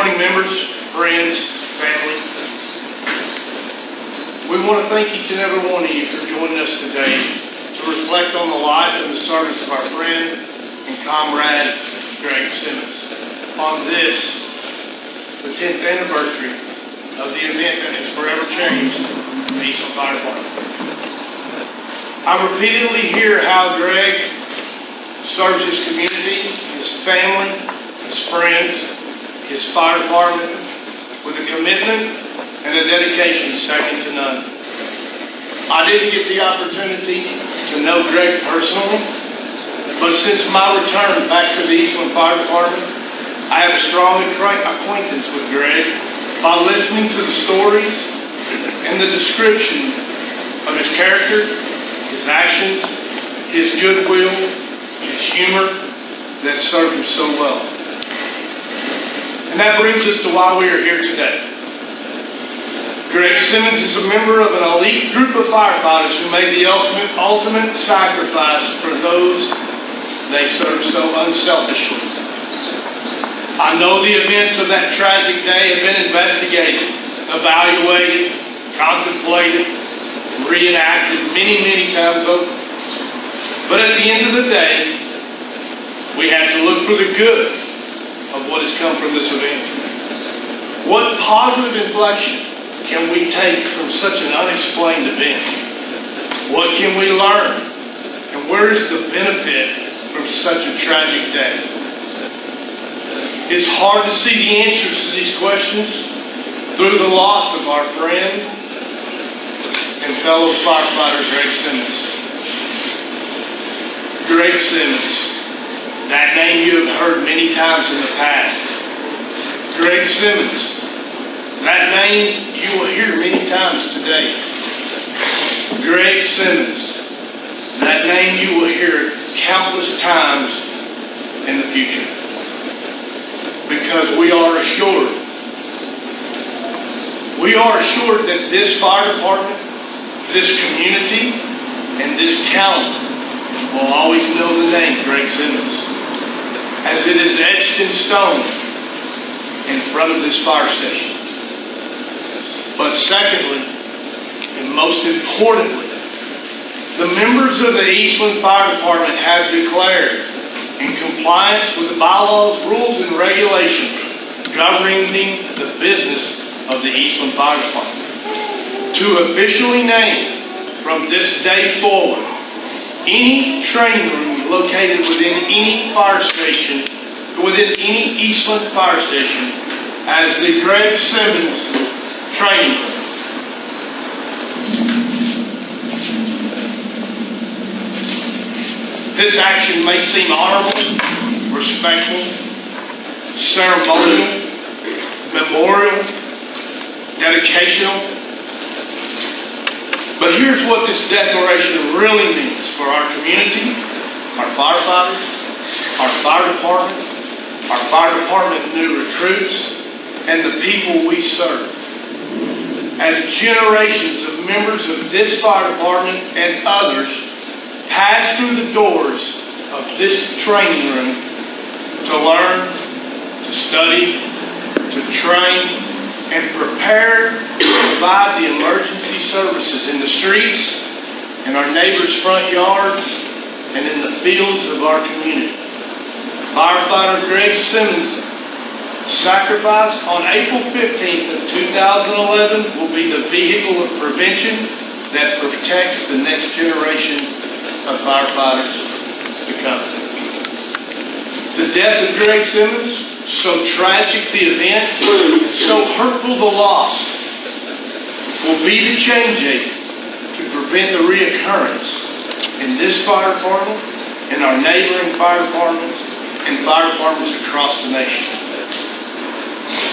morning, members, friends, family. We want to thank each and every one of you for joining us today to reflect on the life and the service of our friend and comrade, Greg Simmons, on this, the 10th anniversary of the event that has forever changed the Eastland Fire Department. I repeatedly hear how Greg serves his community, his family, his friends, his fire department with a commitment and a dedication second to none. I didn't get the opportunity to know Greg personally, but since my return back to the Eastland Fire Department, I have a strong acquaintance with Greg by listening to the stories and the description of his character, his actions, his goodwill, his humor that served him so well. And that brings us to why we are here today. Greg Simmons is a member of an elite group of firefighters who made the ultimate sacrifice for those they serve so unselfishly. I know the events of that tragic day have been investigated, evaluated, contemplated, reenacted many times over. But at the end of the day, we have to look for the good of what has come from this event. What positive inflection can we take from such an unexplained event? What can we learn? And where is the benefit from such a tragic day? It's hard to see the answers to these questions through the loss of our friend and fellow firefighter Greg Simmons. Greg Simmons, that name you have heard many times in the past. Greg Simmons, that name you will hear many times today. Greg Simmons, that name you will hear countless times in the future. Because we are assured that this fire department, this community, and this county will always know the name Greg Simmons, as it is etched in stone in front of this fire station. But secondly, and most importantly, the members of the Eastland Fire Department have declared, in compliance with the bylaws, rules, and regulations governing the business of the Eastland Fire Department, to officially name from this day forward any training room located within any fire station, within any Eastland fire station, as the Greg Simmons training room. This action may seem honorable, respectful, ceremonial, memorial, dedicational, but here's what this declaration really means for our community, our firefighters, our fire department new recruits, and the people we serve. As generations of members of this fire department and others pass through the doors of this training room to learn, to study, to train, and prepare to provide the emergency services in the streets, in our neighbors' front yards, and in the fields of our community. Firefighter Greg Simmons' sacrifice on April 15th of 2011 will be the vehicle of prevention that protects the next generation of firefighters to come. The death of Greg Simmons, so tragic the event, so hurtful the loss, will be the change agent to prevent the reoccurrence in this fire department, in our neighboring fire departments, and fire departments across the nation.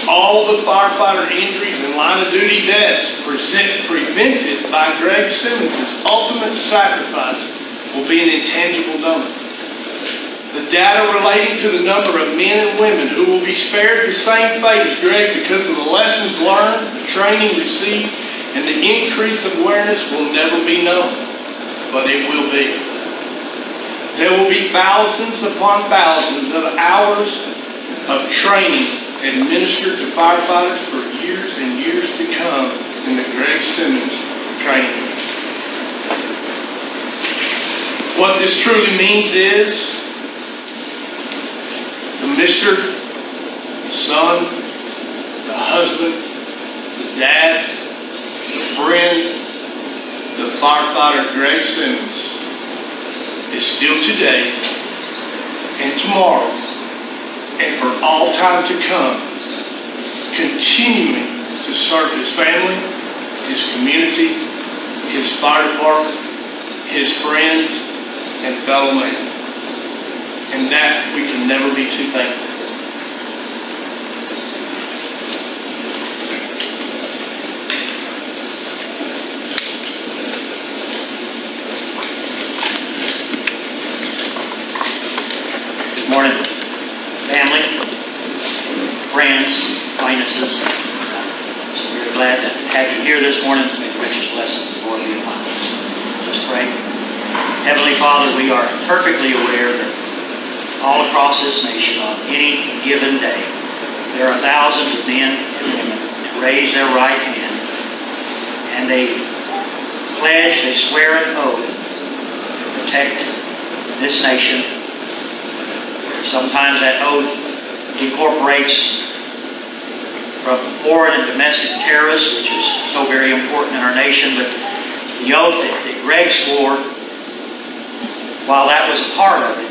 All the firefighter injuries and line of duty deaths prevented by Greg Simmons' ultimate sacrifice will be an intangible number. The data relating to the number of men and women who will be spared the same fate as Greg because of the lessons learned, the training received, and the increase of awareness will never be known, but it will be. There will be thousands upon thousands of hours of training administered to firefighters for years and years to come in the Greg Simmons training. What this truly means is the mister, the son, the husband, the dad, the friend, the firefighter Greg Simmons is still today and tomorrow and for all time to come, continuing to serve his family, his community, his fire department, his friends, and fellow man. And that we can never be too thankful for. Good morning, family, friends, acquaintances. So we're glad to have you here this morning to make precious blessings of the Lord be upon us. Let's pray. Heavenly Father, we are perfectly aware that all across this nation on any given day, there are thousands of men and women who raise their right hand and they pledge, they swear an oath to protect this nation. Sometimes that oath incorporates from foreign and domestic terrorists, which is so very important in our nation, but the oath that Greg swore, while that was a part of it,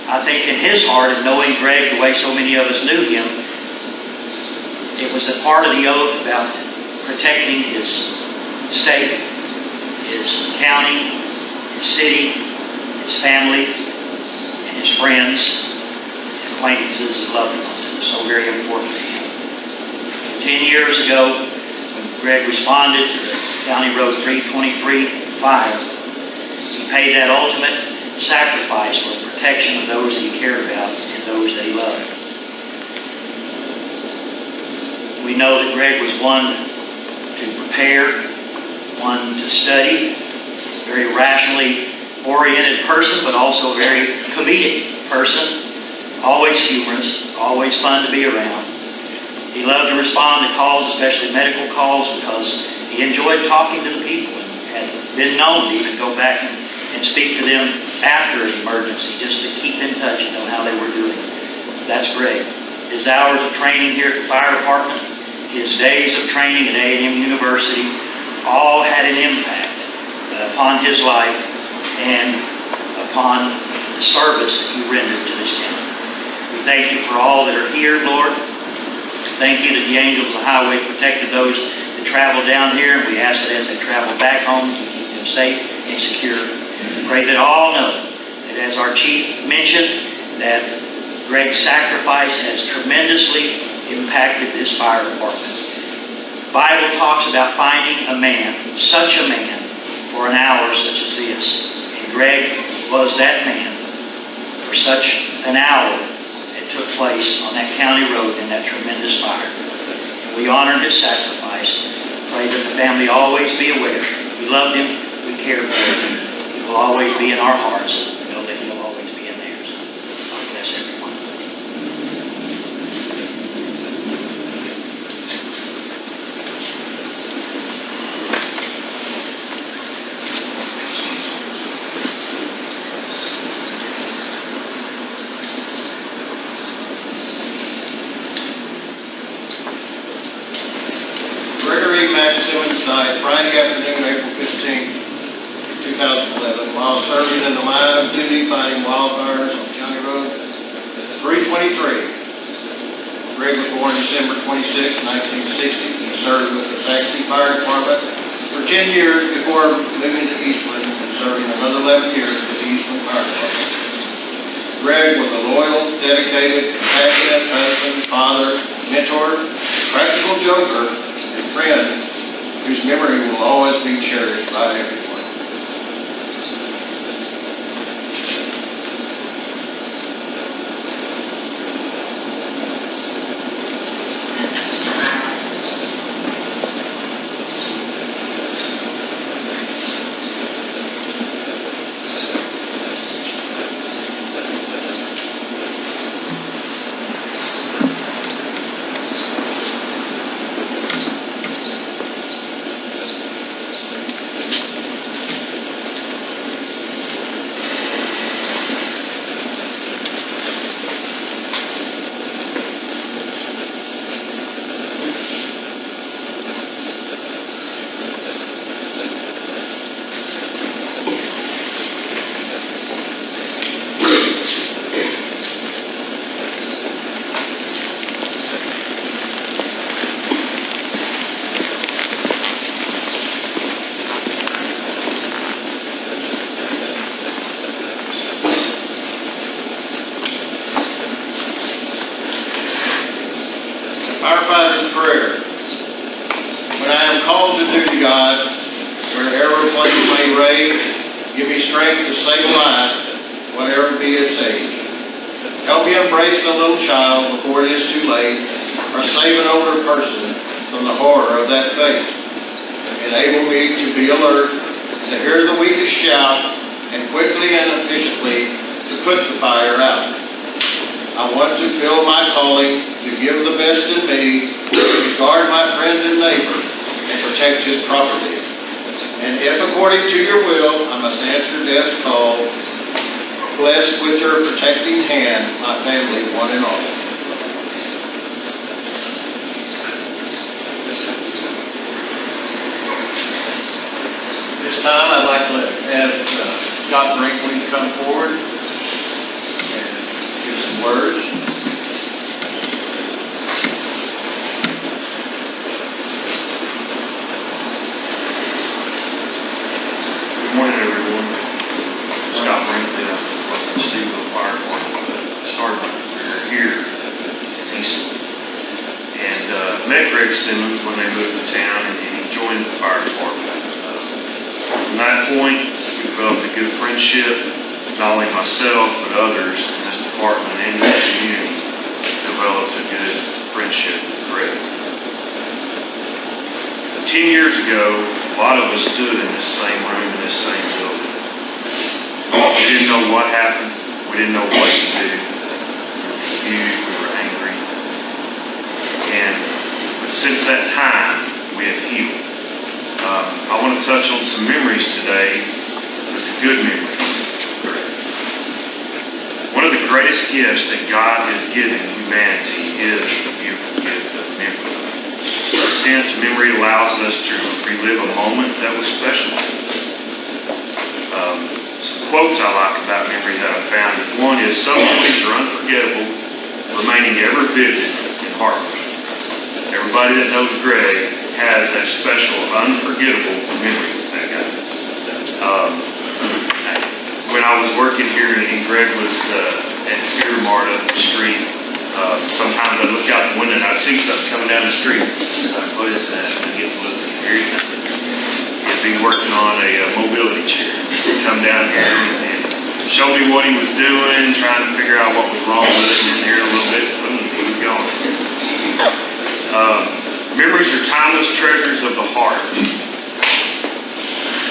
I think in his heart, and knowing Greg the way so many of us knew him, it was a part of the oath about protecting his state, his county, his city, his family, and his friends, acquaintances, and loved ones. It was so very important to him. 10 years ago, when Greg responded to the County Road 323 fire, he paid that ultimate sacrifice for the protection of those that he cared about and those that he loved. We know that Greg was one to prepare, one to study, very rationally oriented person, but also a very comedic person, always humorous, always fun to be around. He loved to respond to calls, especially medical calls, because he enjoyed talking to the people and had been known to even go back and speak to them after an emergency, just to keep in touch and know how they were doing. That's Greg. His hours of training here at the fire department, his days of training at A&M University, all had an impact upon his life and upon the service that he rendered to this county. We thank you for all that are here, Lord. Thank you that the angels of the highway protected those that travel down here, and we ask that as they travel back home, you keep them safe and secure. We pray that all know that, as our chief mentioned, that Greg's sacrifice has tremendously impacted this fire department. The Bible talks about finding a man, such a man, for an hour such as this. And Greg was that man for such an hour that took place on that county road in that tremendous fire. And we honor his sacrifice. Pray that the family always be aware. We loved him. We cared for him. He will always be in our hearts. We know that he will always be in theirs. God bless everyone. Simmons died Friday afternoon, April 15, 2011, while serving in the line of duty fighting wildfires on County Road 323. Greg was born December 26, 1960. He served with the Saxony Fire Department for 10 years before moving to Eastland and serving another 11 years with the Eastland Fire Department. Greg was a loyal, dedicated, compassionate husband, father, mentor, practical joker, and friend whose memory will always be cherished by everyone. may rage, give me strength to save a life, whatever be its age. Help me embrace the little child before it is too late, or save an older person from the horror of that fate. Enable me to be alert, to hear the weakest shout, and quickly and efficiently to put the fire out. I want to fill my calling, to give the best in me, to guard my friend and neighbor, and protect his property. And if according to your will, I must answer death's call, bless with your protecting hand my family, one and all. This time, I'd like to ask Scott Brinkley to come forward and give some words. Good morning, everyone. Scott Brinkley, I'm with the Steveville Fire Department. I started my career here in Eastland. And met Greg Simmons when they moved to town, and he joined the fire department. From that point, we developed a good friendship. Not only myself, but others in this department and the community developed a good friendship with Greg. 10 years ago, a lot of us stood in this same room, in this same building. We didn't know what happened. We didn't know what to do. We were confused. We were angry. But since that time, we have healed. I want to touch on some memories today, but the good memories. One of the greatest gifts that God has given humanity is the beautiful gift of memory. In a sense, memory allows us to relive a moment that was special to us. Some quotes I like about memory that I found is, one is, some memories are unforgettable, remaining ever vivid and heartfelt. Everybody that knows Greg has that special, unforgettable memory with that guy. When I was working here and Greg was at Scooter Mart up the street, sometimes I'd look out the window and I'd see something coming down the street. Like, what is that? And I'd get to look and here he comes. He'd be working on a mobility chair. He'd come down here and show me what he was doing, trying to figure out what was wrong with it, and then here in a little bit, boom, he was gone. Memories are timeless treasures of the heart.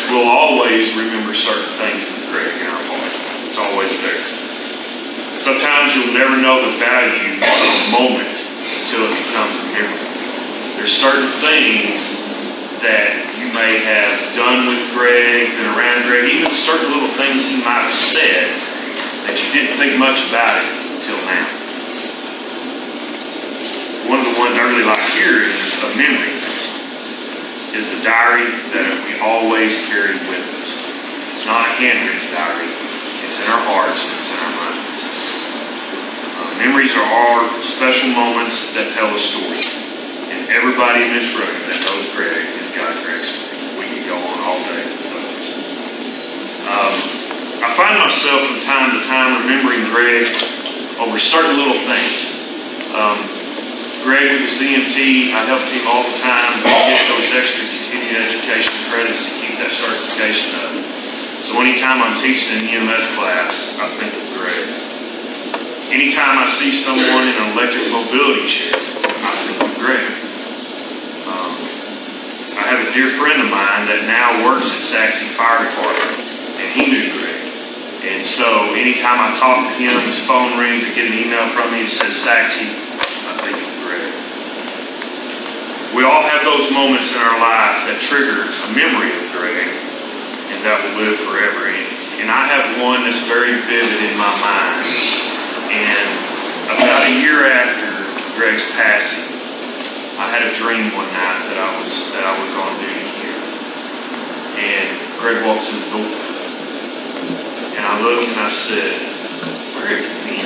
We'll always remember certain things with Greg in our heart. It's always there. Sometimes you'll never know the value of a moment until it becomes a memory. There's certain things that you may have done with Greg, been around Greg, even certain little things he might have said that you didn't think much about it until now. One of the ones I really like here is a memory, is the diary that we always carry with us. It's not a handwritten diary. It's in our hearts, it's in our minds. Memories are our special moments that tell a story. And everybody in this room that knows Greg has got Greg's story. We can go on all day with those. I find myself from time to time remembering Greg over certain little things. Greg was EMT. I helped him all the time to get those extra continuing education credits to keep that certification up. So anytime I'm teaching an EMS class, I think of Greg. Anytime I see someone in an electric mobility chair, I think of Greg. I have a dear friend of mine that now works at Saxe Fire Department, and he knew Greg. And so anytime I talk to him, his phone rings, I get an email from him that says Saxe, I think of Greg. We all have those moments in our life that trigger a memory of Greg, and that will live forever. And I have one that's very vivid in my mind. And about a year after Greg's passing, I had a dream one night that I was on duty here. And Greg walks in the door. And I looked and I said, "Where have you been?"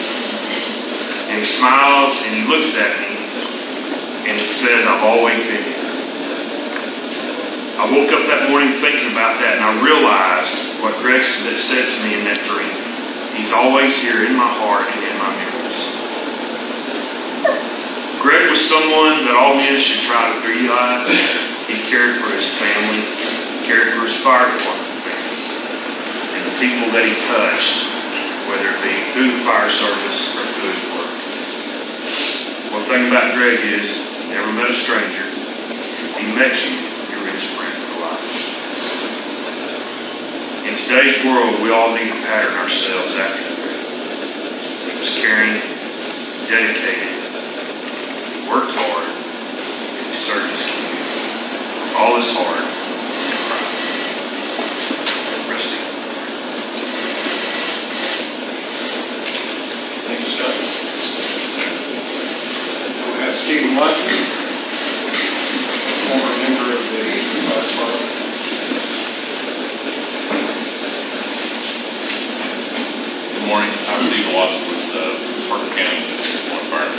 And he smiles and he looks at me and he says, "I've always been here." I woke up that morning thinking about that, and I realized what Greg said to me in that dream. He's always here in my heart and in my memories. Greg was someone that all men should try to be like. He cared for his family, cared for his fire department family. people that he touched, whether it be through the fire service or through his work. One thing about Greg is, he never met a stranger. If he met you, you're his friend for life. In today's world, we all need to pattern ourselves after Greg. He was caring, dedicated, worked hard, and he served his community. All his heart and pride. Rest in peace. Thank you, Scott. We have Stephen Watson, former member of the Eastern Fire Department. Good morning, I'm Stephen Watson with Parker County Fire,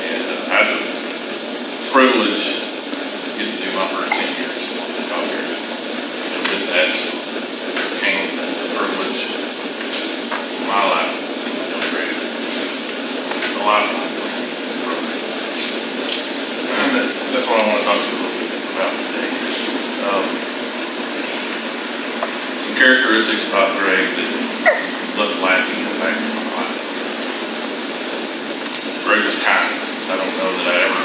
and I had the privilege to get to do my first 10 years out here. And with that came the privilege of my life, a lot of life. That's what I want to talk to you a little bit about today. Some characteristics about Greg that left a lasting impact on my life. Greg was kind. I don't know that I ever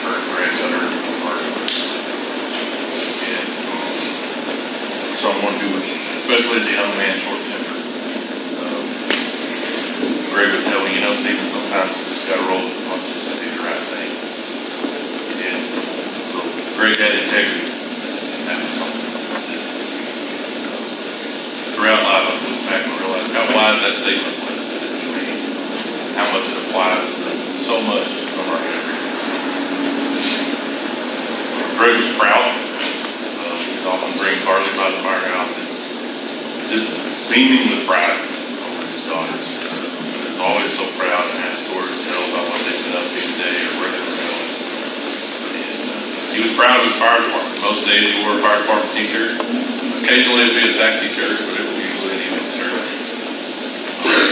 heard Greg utter a harsh word. And someone who was, especially as a young man, short-tempered. Greg would tell me, you know, Stephen, sometimes you just got to roll with the punches and do the right thing. And so Greg had integrity, and that was something that throughout life I look back and realize how wise that statement was that he made, how much it applies to so much of our everyday. Greg was proud. He'd often bring Carly by the firehouse and just beaming with pride over his daughters. He was always so proud and had stories to tell about what they'd been up to today or where they were going. And he was proud of his fire department. Most days he wore a fire department t-shirt. Occasionally it would be a Saxy shirt, but it was usually an evening shirt.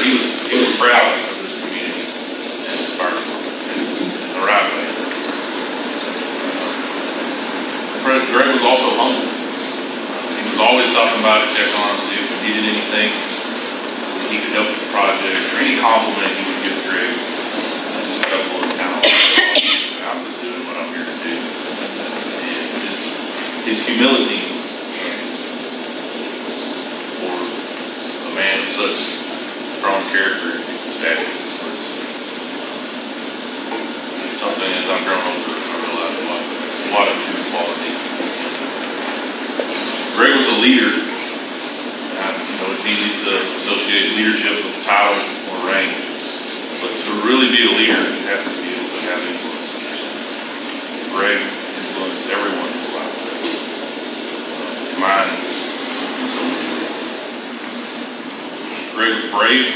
He was proud of this community and his fire department in the right way. Greg was also humble. He was always stopping by to check on us, see if we needed anything, if he could help with the project, or any compliment he would give Greg. Just a couple of kind of I'm just doing what I'm here to do. And his humility for a man of such strong character and stature was something as I've grown older, I realized a lot of true quality. Greg was a leader. It's easy to associate leadership with title or rank, but to really be a leader, you have to be able to have influence. Greg influenced everyone in his life. Mine. So, Greg was brave.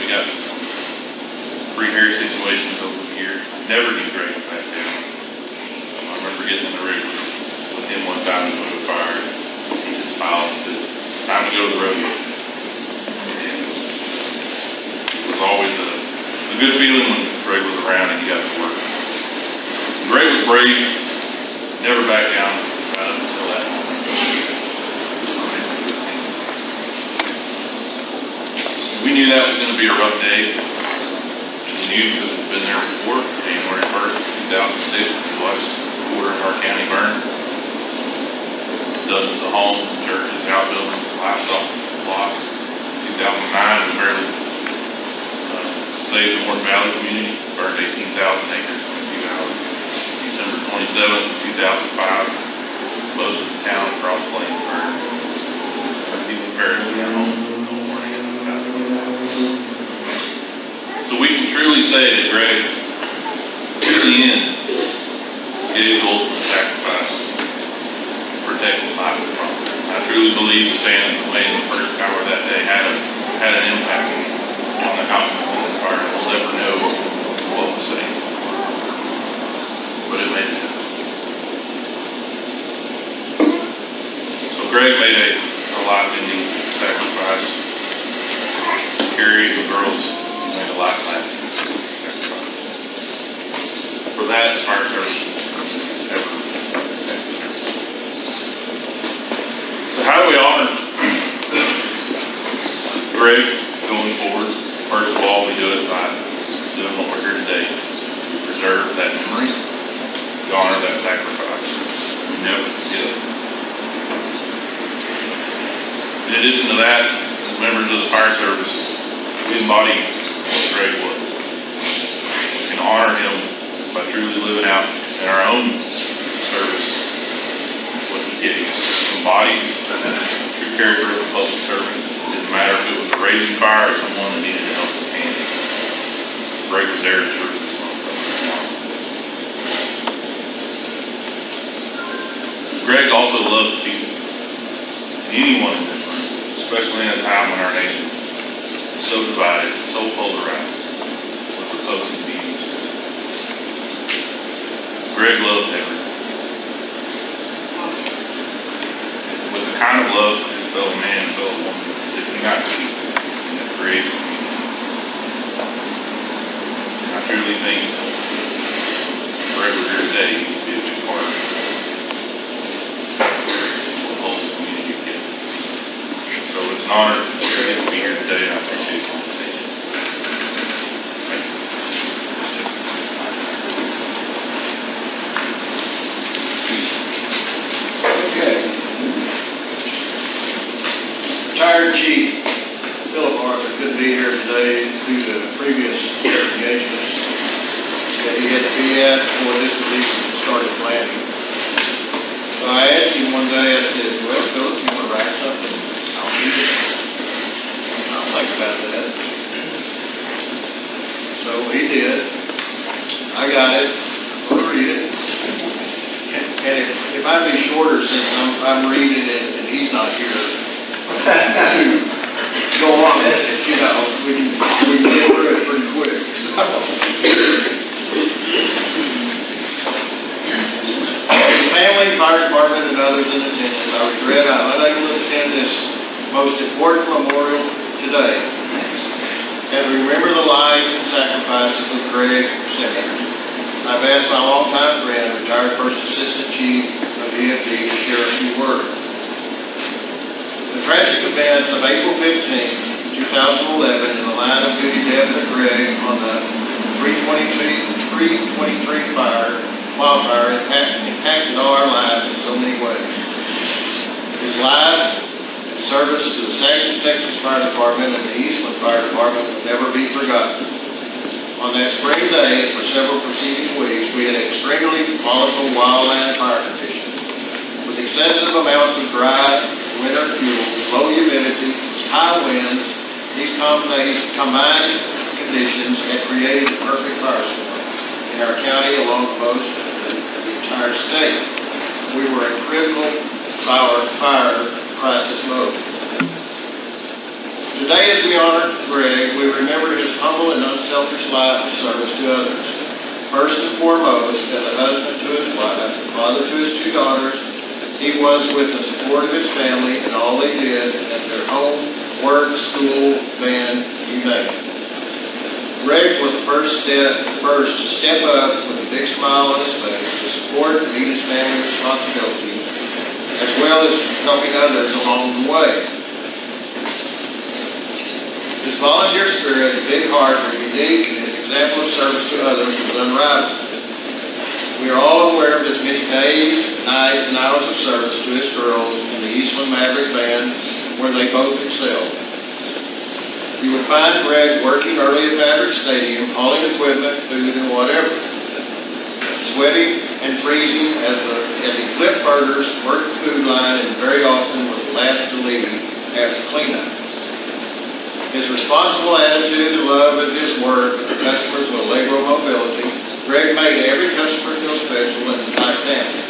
We got 3 hairy situations over the years. Never knew Greg back down. I remember getting in the rig with him one time in the fire. He just smiled and said, "Time to go to the rodeo." And it was always a good feeling when Greg was around and he got to work. Greg was brave, never backed down right up until that moment. We knew that was going to be a rough day. We knew because we'd been there before. January 1st, 2006, we watched a quarter of our county burn. Dozens of homes, churches, outbuildings, livestock lost. 2009, we barely saved the North Valley community, burned 18,000 acres in 2 hours. December 27th, 2005, most of the town across Plains burned. People perished in their homes with no warning at the time. So we can truly say that Greg, in the end, gave the ultimate sacrifice protecting life and property. I truly believe the stand that made in the first hour that day had an impact on the outcome of the fire. We'll never know what was said, but it made a difference. So Greg made a life-ending sacrifice. Carrie and the girls made a life-lasting sacrifice. For that, the fire service ever. So how do we honor Greg going forward, first of all, we do it by doing what we're here today. We preserve that memory, we honor that sacrifice. We never forget it. In addition to that, as members of the fire service, we embody what Greg was. We can honor him by truly living out in our own service what he did. He embodied the true character of a public servant. It didn't matter if it was a raging fire or someone that needed a helping hand. Greg was there to serve this one. Greg also loved people. And anyone in this room, especially in a time when our nation is so divided, so polarized, with opposing views. Greg loved everyone. With the kind of love for his fellow man and fellow woman that he got to keep in the creation community. And I truly think if Greg were here today, he would be a big part of it. What holds the community together. So it's an honor to be here today, and I appreciate the invitation. Thank you. Okay. Retired Chief Philip Arthur couldn't be here today due to previous engagements that he had to be at before this was even started planning. So I asked him one day, I said, well, Philip, you want to write something? I'll read it. I'll think about that. So he did. I got it. I'm going to read it. And it might be shorter since I'm reading it and he's not here to go on it, you know, we can get through it pretty quick. So. Family, fire department, and others in attendance, I regret I'm unable to attend this most important memorial today. As we remember the life and sacrifices of Greg Simmons, I've asked my longtime friend, retired First Assistant Chief of EFD, to share a few words. The tragic events of April 15, 2011, and the line of duty death of Greg on the 323 wildfire impacted all our lives in so many ways. His life and service to the Saxon, Texas Fire Department and the Eastland Fire Department will never be forgotten. On that spring day, for several preceding weeks, we had extremely volatile wildland fire conditions. With excessive amounts of dry winter fuels, low humidity, high winds, these combined conditions had created the perfect firestorm in our county along the coast of the entire state. We were in critical fire crisis mode. Today, as we honor Greg, we remember his humble and unselfish life and service to others. First and foremost, as a husband to his wife, father to his two daughters, he was with the support of his family in all they did at their home, work, school, band, you name it. Greg was the first to step up with a big smile on his face to support and meet his family responsibilities, as well as helping others along the way. His volunteer spirit and big heart were unique, and his example of service to others was unrivaled. We are all aware of his many days, nights, and hours of service to his girls in the Eastland Maverick Band, where they both excelled. You would find Greg working early at Maverick Stadium, hauling equipment, food, and whatever. Sweating and freezing as he flipped burgers, worked the food line, and very often was the last to leave after cleanup. His responsible attitude and love of his work and the customers with Allegro mobility, Greg made every customer feel special and like family.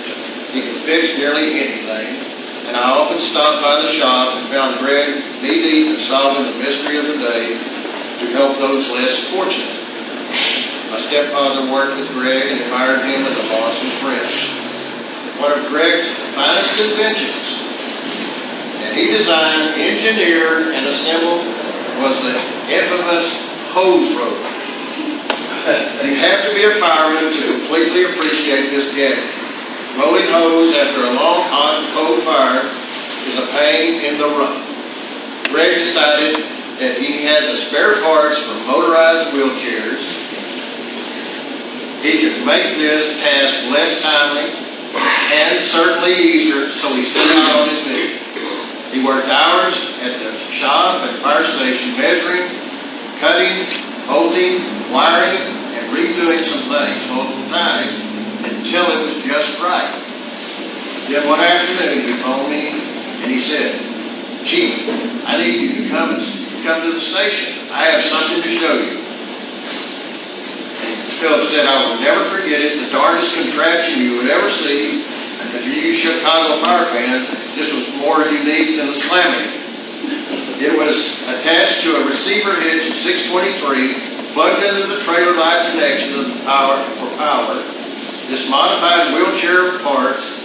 He could fix nearly anything, and I often stopped by the shop and found Greg knee-deep in solving the mystery of the day to help those less fortunate. My stepfather worked with Greg and admired him as a boss and friend. One of Greg's finest inventions that he designed, engineered, and assembled was the infamous hose roller. You have to be a fireman to completely appreciate this gadget. Rolling hose after a long, hot, and cold fire is a pain in the rump. Greg decided that he had the spare parts for motorized wheelchairs. He could make this task less timely and certainly easier, so he set out on his mission. He worked hours at the shop and fire station measuring, cutting, bolting, wiring, and redoing some things multiple times until it was just right. Then one afternoon he phoned me and he said, "Chief, I need you to come to the station. I have something to show you." And Philip said, "I will never forget it. The darndest contraption you would ever see. And if you Chicago fire fans, this was more unique than the Slammy. It was attached to a receiver hitch at 623, plugged into the trailer light connection of the power. This modified wheelchair parts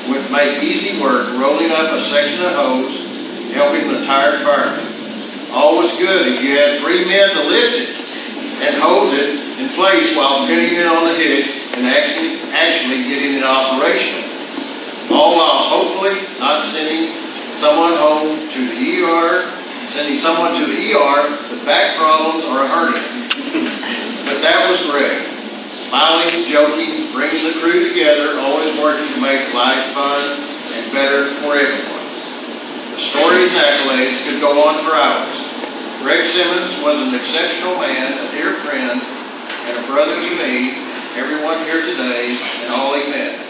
would make easy work rolling up a section of hose, helping the tired fireman. All was good if you had 3 men to lift it and hold it in place while pinning it on the hitch and actually getting it operational. All while hopefully not sending someone to the ER with back problems or a hernia. But that was Greg. Smiling, joking, bringing the crew together, always working to make life fun and better for everyone. The stories and accolades could go on for hours. Greg Simmons was an exceptional man, a dear friend, and a brother to me, everyone here today, and all he met.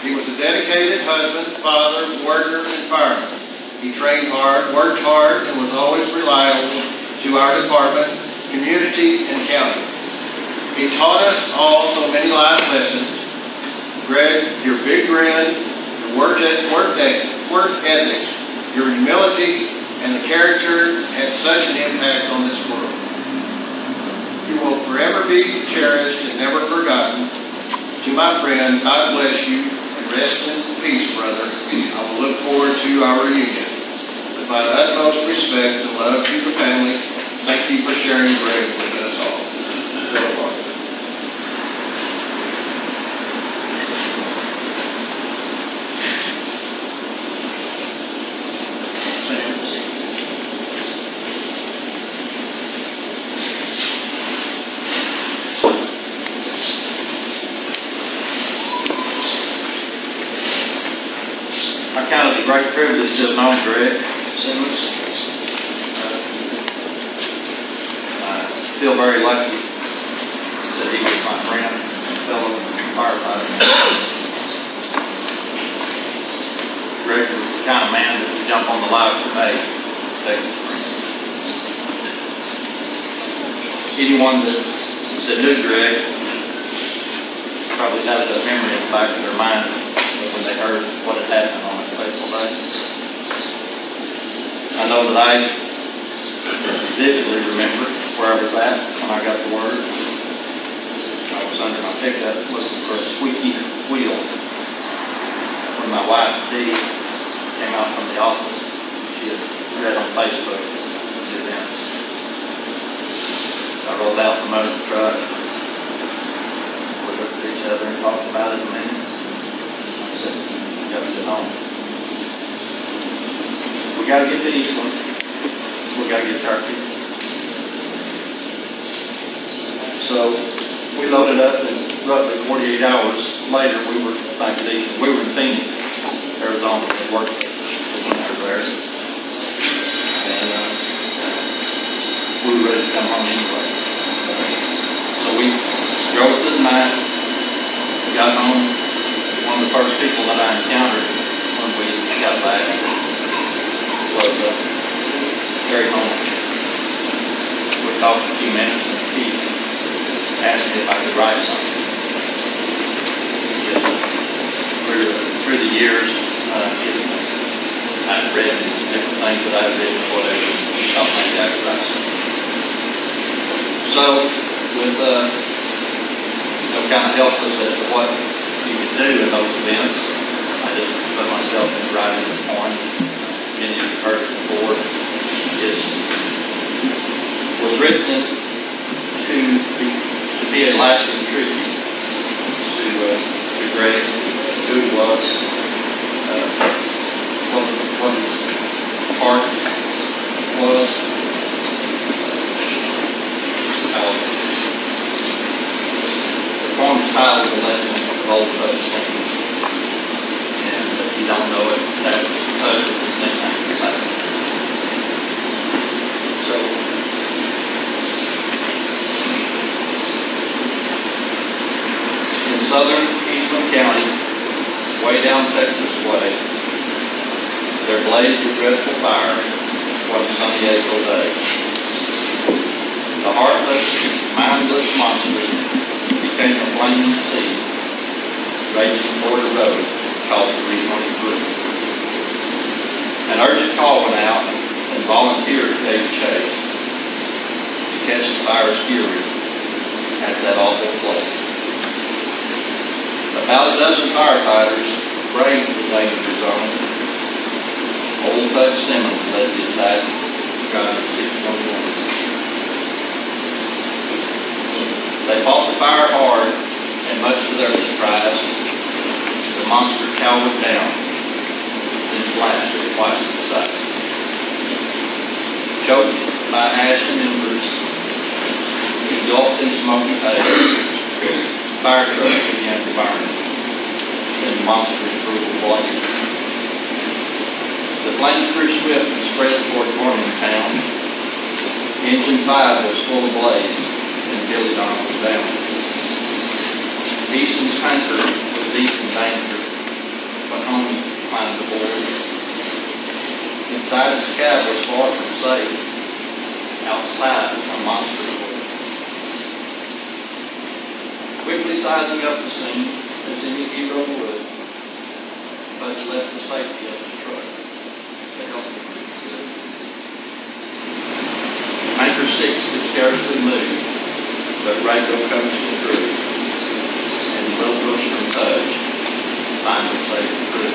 He was a dedicated husband, father, worker, and fireman. He trained hard, worked hard, and was always reliable to our department, community, and county. He taught us all so many life lessons. Greg, your big grin, your work ethic, your humility, and the character had such an impact on this world. You will forever be cherished and never forgotten. To my friend, God bless you and rest in peace, brother. I will look forward to our reunion. With my utmost respect and love to the family, thank you for sharing Greg with us all. Philip Arthur. I count it a great privilege to have known Greg Simmons. I feel very lucky that he was my friend, fellow firefighter. Greg was the kind of man that would jump on the live today. Anyone that knew Greg probably has a memory in the back of their mind when they heard what had happened on that fateful day. I know that I vividly remember where I was at when I got the word. I was under my pickup looking for a squeaky wheel when my wife, Dee, came out from the office. She had read on Facebook the events. I rolled out from under the truck. We looked at each other and talked about it a minute. I said, "We got to get home. We got to get to Eastland. We got to get to our people." So we loaded up, and roughly 48 hours later, we were back at Eastland. We were in Phoenix, Arizona, and worked when we were there. And we were ready to come home anyway. So we drove through the night, got home. One of the first people that I encountered when we got back was Gary Holmes. We talked a few minutes, and he asked me if I could write something. Through the years, I've read different things that I've written or whatever, and thought maybe I could write something. So, with kind of helpless as to what you could do in those events, I just put myself in writing the poem. Many of you have heard it before. It was written to be a lasting tribute to Greg, who he was, what his heart was, County, way down Texas way, there blazed a dreadful fire one sunny April day. The heartless, mindless monster became a flaming sea, raging toward a road called 323. An urgent call went out, and volunteers gave chase to catch the fire's fury at that awful place. About a dozen firefighters braved the danger zone. Old Bud Simmons led the attack, driving 611. They fought the fire hard, and much to their surprise, the monster cowered down, then flashed at twice its size. Choked by ash and embers, engulfed in smoky haze, fire trucks began to burn in the monster's brutal blaze. The flames grew swift and spread toward Morgantown. Engine 5 was full of blaze, and Billy Don was down. Easton's tanker was deep in danger, but home climbed aboard. Inside his cab was far from safe. Outside, a monster roared. Quickly sizing up the scene, as any hero would, Bud left the safety of his truck to help him reach good. Tanker 6 could scarcely move, but Rago comes to crew, and little bush from Touch finally saved the crew.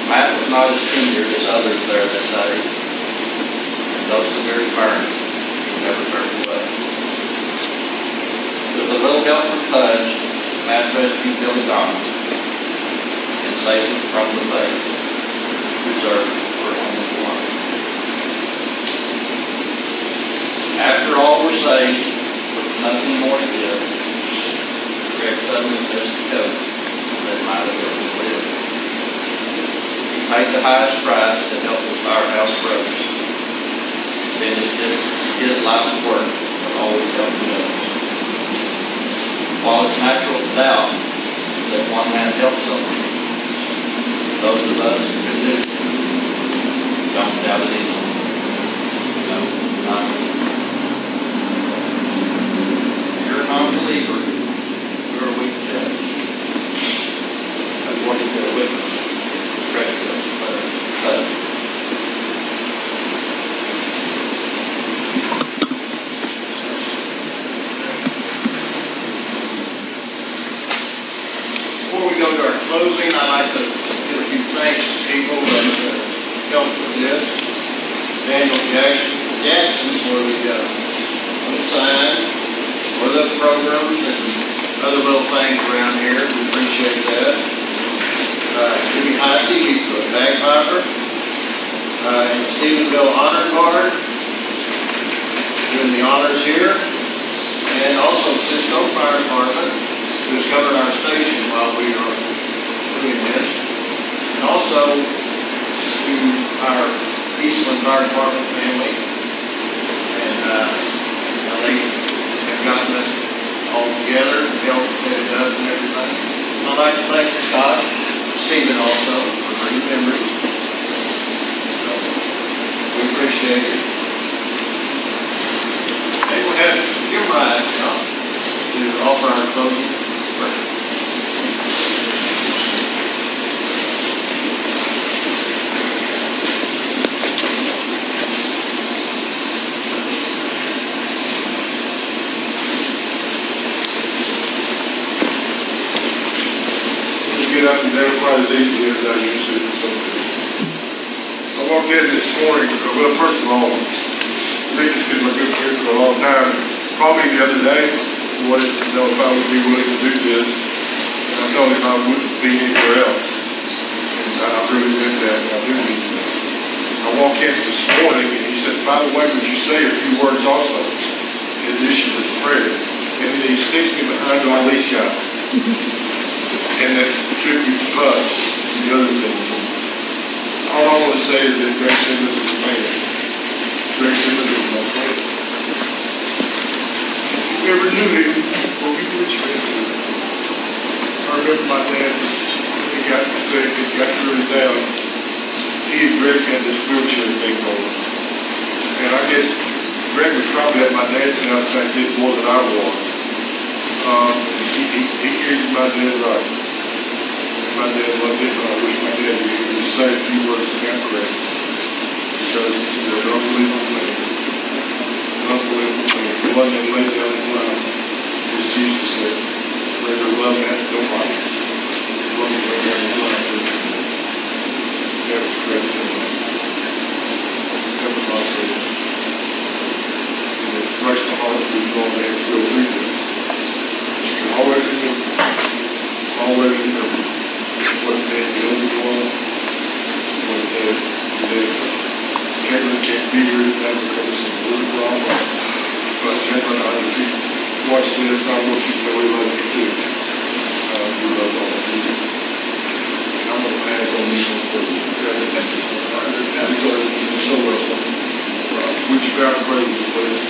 Matt was not as tenured as others there that day, and those severe burns never turned away. With a little help from Touch, Matt rescued Billy Don and saved him from the fate reserved for only one. After all were saved, with nothing more to give, Greg suddenly missed the coach that might have ever lived. He paid the highest price to help the firehouse brothers, finished his life's work of always helping others. While it's natural to doubt that one man helps someone, those of us who can do it don't doubt it either. No, not me. If you're a non-believer, who are we to judge? According to the witness, Greg Touch. Before we go to our closing, I'd like to give a few thanks to people that helped with this. Daniel Jackson for the sign, for the programs and other little things around here. We appreciate that. Jimmy Heisey, he's the bagpiper. And Stephenville Honor Guard, doing the honors here. And also Cisco Fire Department, who's covered our station while we are doing this. And also to our Eastland Fire Department family. And they have gotten us all together, helped set it up and everything. I'd like to thank Scott, Stephen also, for great memories. So, we appreciate it. And we'll have Jim Ryan now to offer our closing prayer. Get up and never quite as easy as I used to. So I walked in this morning, well, first of all, Vicky's been my good friend for a long time. Called me the other day, wanted to know if I would be willing to do this. And I told him I wouldn't be anywhere else. And I really meant that, and I do mean that. I walked in this morning, and he says, by the way, would you say a few words also, in addition to the prayer? And then he sticks me behind all these guys. And that tribute to us and the other things. All I want to say is that Greg Simmons is a man. Greg Simmons is my friend. If you ever knew him, well, you would spend him. I remember my dad was, he got sick, he got really down. He and Greg had this wheelchair thing going. And I guess Greg was probably at my dad's house back then more than I was. He treated my dad right. And my dad loved him, and I wish my dad would say a few words to him, Greg. Because he was an unbelievable man. An unbelievable man. The one that laid down his life, as Jesus said, greater love that don't like it. The one that laid down his life, that was Greg's son. That was my favorite. And it breaks my heart to go on there and go through this. You can always remember what Dad did before, what Dad did. Caitlin can't be here now because of some really problem. But Caitlin, if you watch this, I want you to know we love you too. We love all of you. And I'm going to pass on this one for you. You're so welcome. Would you grab a praise, please?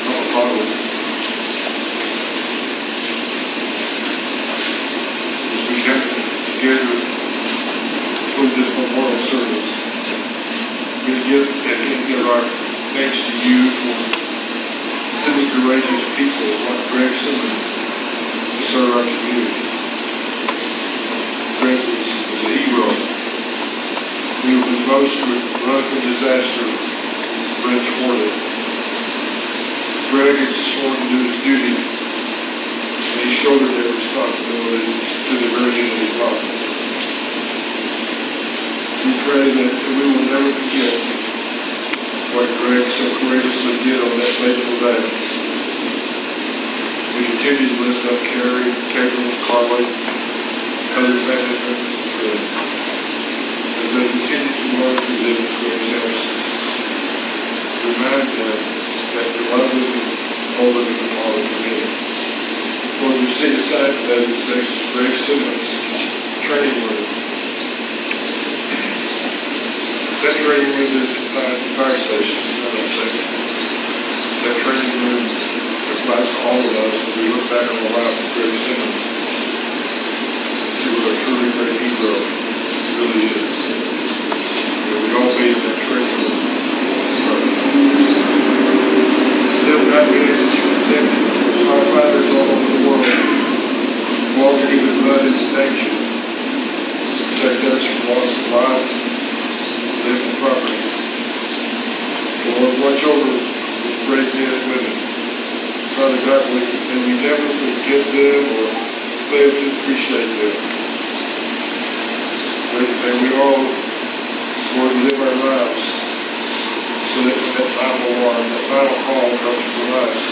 Our Father, as we come together for this memorial service, we're going to give our thanks to you for sending courageous people like Greg Simmons to serve our community. Greg was a hero. He was the most run from disaster branch warden. Greg is sworn to do his duty, and he shouldered that responsibility to the very end of his life. We pray that we will never forget what Greg so courageously did on that fateful day. We continue to lift up Carrie, Caitlin, Carly, other family members and friends as they continue to learn to live in Greg's absence. Remind them that the love of the older than the Father committed. Lord, we see a sign today that says Greg Simmons training room. That training room is confined to fire stations, I don't think. That training room applies to all of us when we look back on the life of Greg Simmons and see what a truly great hero he really is. And we all be in that training room. Live not the ask that you protect firefighters all over the world, walking even mud into danger. Protect us from loss of life, living property. Lord, watch over these brave men and women. Father God, may we never forget them or fail to appreciate them. May we all, Lord, live our lives so that when that final alarm, that final call comes from us,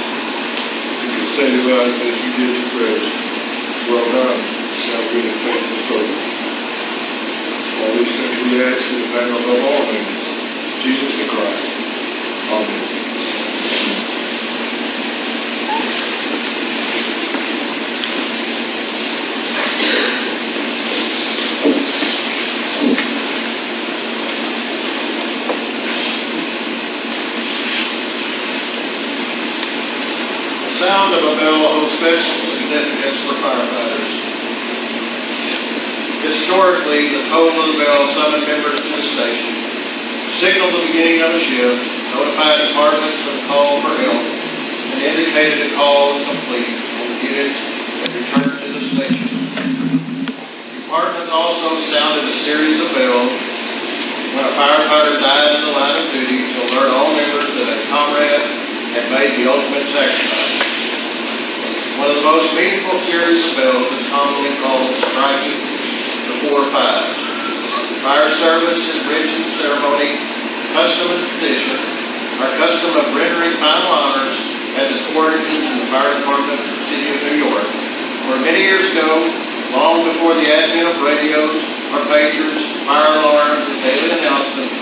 you can say to us as you did to Greg, well done, thou good and faithful servant. All these things we ask in the name above all names, Jesus the Christ. Amen. The sound of a bell holds special significance for firefighters. Historically, the toll of the bell summoned members to the station, signaled the beginning of a shift, notified departments of the call for help, and indicated a call was complete when the unit had returned to the station. Departments also sounded a series of bells when a firefighter died in the line of duty to alert all members that a comrade had made the ultimate sacrifice. One of the most meaningful series of bells is commonly called striking the 4 5s. Fire service is rich in ceremony, custom, and tradition. Our custom of rendering final honors has its origins in the fire department of the city of New York, where many years ago, long before the advent of radios or pagers, fire alarms, and daily announcements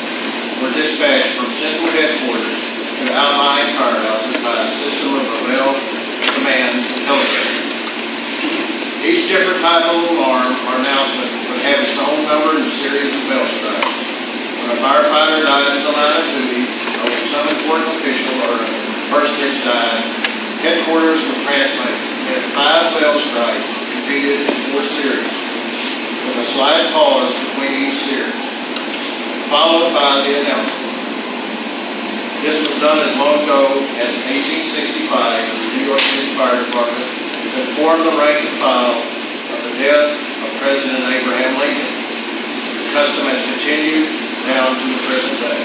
were dispatched from central headquarters to outlying firehouses by a system of bell commands and telegraph. Each different type of alarm or announcement would have its own number and series of bell strikes. When a firefighter died in the line of duty, or when some important official or personage died, headquarters would transmit had 5 well strikes and competed in 4 series, with a slight pause between each series, followed by the announcement. This was done as long ago as 1865 in the New York City Fire Department to inform the rank and file of the death of President Abraham Lincoln. The custom has continued down to the present day.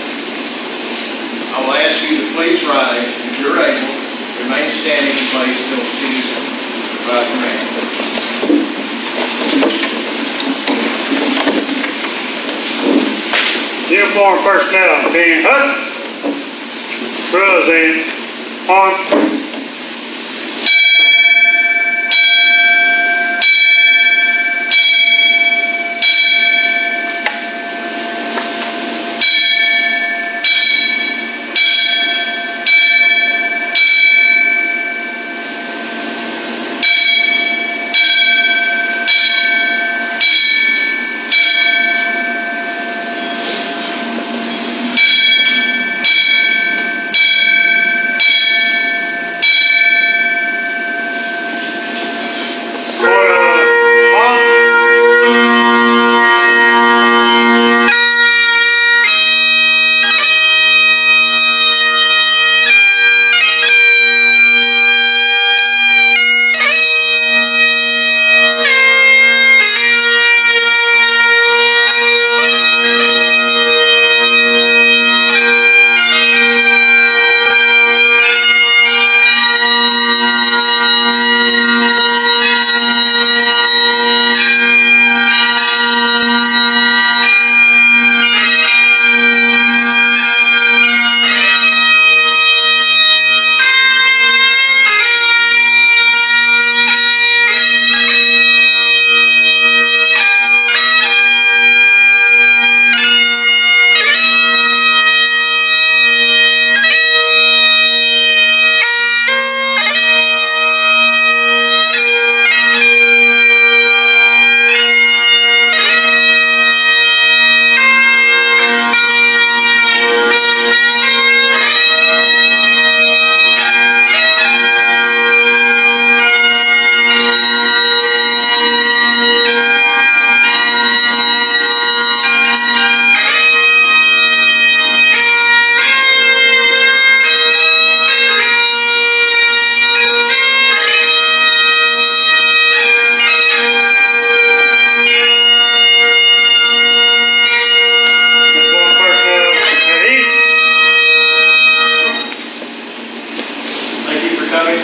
I will ask you to please rise, if you're able, remain standing in place till seated by command. Uniform personnel, Dean Hutt, Present, on.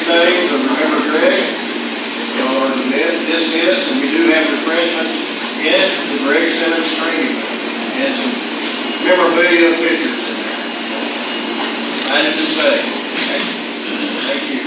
Today to remember Greg. Y'all are dismissed, and we do have refreshments in the Greg Simmons training room and some memorabilia pictures in there. I need to stay. Thank you.